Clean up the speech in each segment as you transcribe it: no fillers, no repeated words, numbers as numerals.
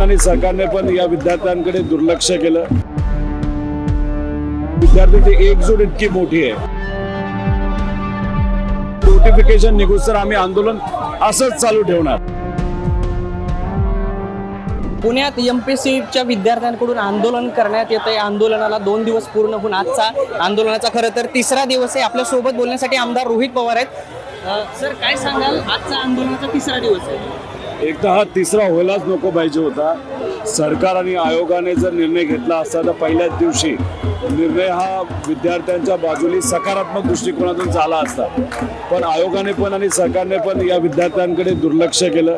पण आणि सरकारने पण या विद्यार्थ्यांकडे दुर्लक्ष केलं। विद्यार्थ्यांची एकजूट इतकी मोठी आहे, नोटिफिकेशन निघून आम्ही आंदोलन असंच चालू ठेवणार। पुण्यात एमपीएससीच्या विद्यार्थ्यांकडून आंदोलन करण्यात येत आहे। आंदोलनाला 2 दिवस पूर्ण होऊन आजचा आंदोलनाचा खरं तर तिसरा दिवस आहे। आपल्या सोबत बोलण्यासाठी आमदार रोहित पवार आहेत। सर, काय सांगाल, आजचा आंदोलनाचा तिसरा दिवस आहे। एक तर हा तिसरा व्हायलाच नको पाहिजे होता। सरकार आणि आयोगाने जर निर्णय घेतला असता तर पहिल्याच दिवशी निर्णय हा विद्यार्थ्यांच्या बाजूने सकारात्मक दृष्टिकोनातून झाला असता, पण आयोगाने पण आणि सरकारने पण या विद्यार्थ्यांकडे दुर्लक्ष केलं।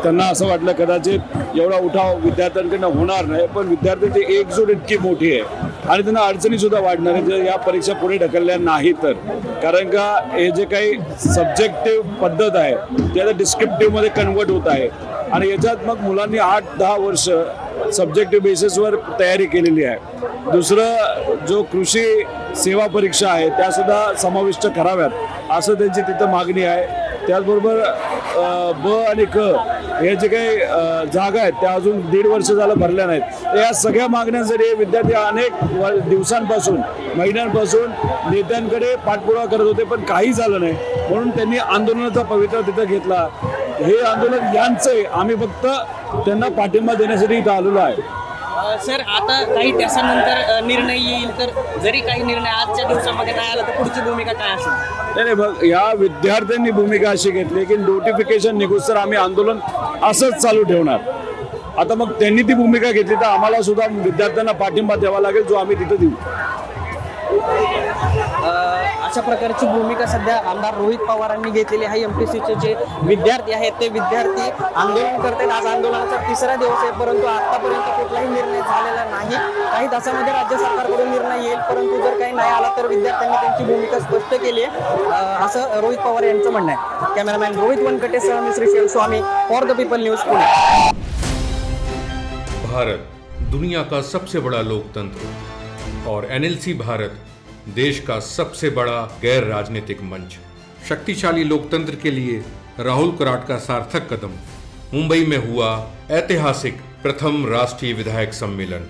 त्यांना असं वाटलं कदाचित एवढा उठाव विद्यार्थ्यांकडनं होणार नाही, पण विद्यार्थ्यांची एकजूट इतकी मोठी आहे आणि त्यांना अडचणी सुद्धा वाढणार आहे जर या परीक्षा पुढे ढकलल्या नाही तर। कारण का हे जे काही सब्जेक्टिव्ह पद्धत आहे ते आता डिस्क्रिप्टिव्हमध्ये कन्वर्ट होत आहे आणि याच्यात मग मुलांनी 8-10 वर्ष सब्जेक्टिव्ह बेसिसवर तयारी केलेली आहे। दुसरं, जो कृषी सेवा परीक्षा आहे त्यासुद्धा समाविष्ट कराव्यात असं त्यांची तिथं मागणी आहे। त्याचबरोबर ब आणि क हे जे काही जागा आहेत त्या अजून 1.5 वर्ष झालं भरल्या नाहीत। या सगळ्या मागण्यांसाठी विद्यार्थी अनेक दिवसांपासून, महिन्यांपासून नेत्यांकडे पाठपुरावा करत होते, पण काही झालं नाही। म्हणून त्यांनी आंदोलनाचा पवित्रा तिथं घेतला। हे आंदोलन यांचं आहे, आम्ही फक्त त्यांना पाठिंबा देण्यासाठी इथं आलेलो आहे। सर, आता काही तासानंतर निर्णय येईल, तर जरी काही निर्णय आजच्या दिवसामध्ये नाही आला तर पुढची भूमिका काय असेल? नाही बघ, या विद्यार्थ्यांनी भूमिका अशी घेतली की नोटिफिकेशन निघून आम्ही आंदोलन असंच चालू ठेवणार। आता मग त्यांनी ती भूमिका घेतली तर आम्हाला सुद्धा विद्यार्थ्यांना पाठिंबा द्यावा लागेल, जो आम्ही तिथं देऊ। अशा प्रकारची भूमिका सध्या आमदार रोहित पवारांनी घेतलेली आहे। एमपीएससीचे जे विद्यार्थी आहेत ते विद्यार्थी आंदोलन करतात। आज आंदोलनाचा तिसरा दिवस आहे, परंतु आतापर्यंत कुठलाही निर्णय झालेला नाही। काही तासामध्ये राज्य सरकारकडून निर्णय येईल, परंतु जर काही नाही आला तर विद्यार्थ्यांनी त्यांची भूमिका स्पष्ट केली आहे, असं रोहित पवार यांचं म्हणणं आहे। कॅमेरामॅन रोहित वनकटेसह मी Shrishail Swami, for the people news, Pune. Bharat दुनिया का सबसे बड़ा लोकतंत्र और एनएलसी भारत देश का सबसे बड़ा गैर राजनीतिक मंच। शक्तिशाली लोकतंत्र के लिए राहुल कराट का सार्थक कदम। मुंबई में हुआ ऐतिहासिक प्रथम राष्ट्रीय विधायक सम्मेलन।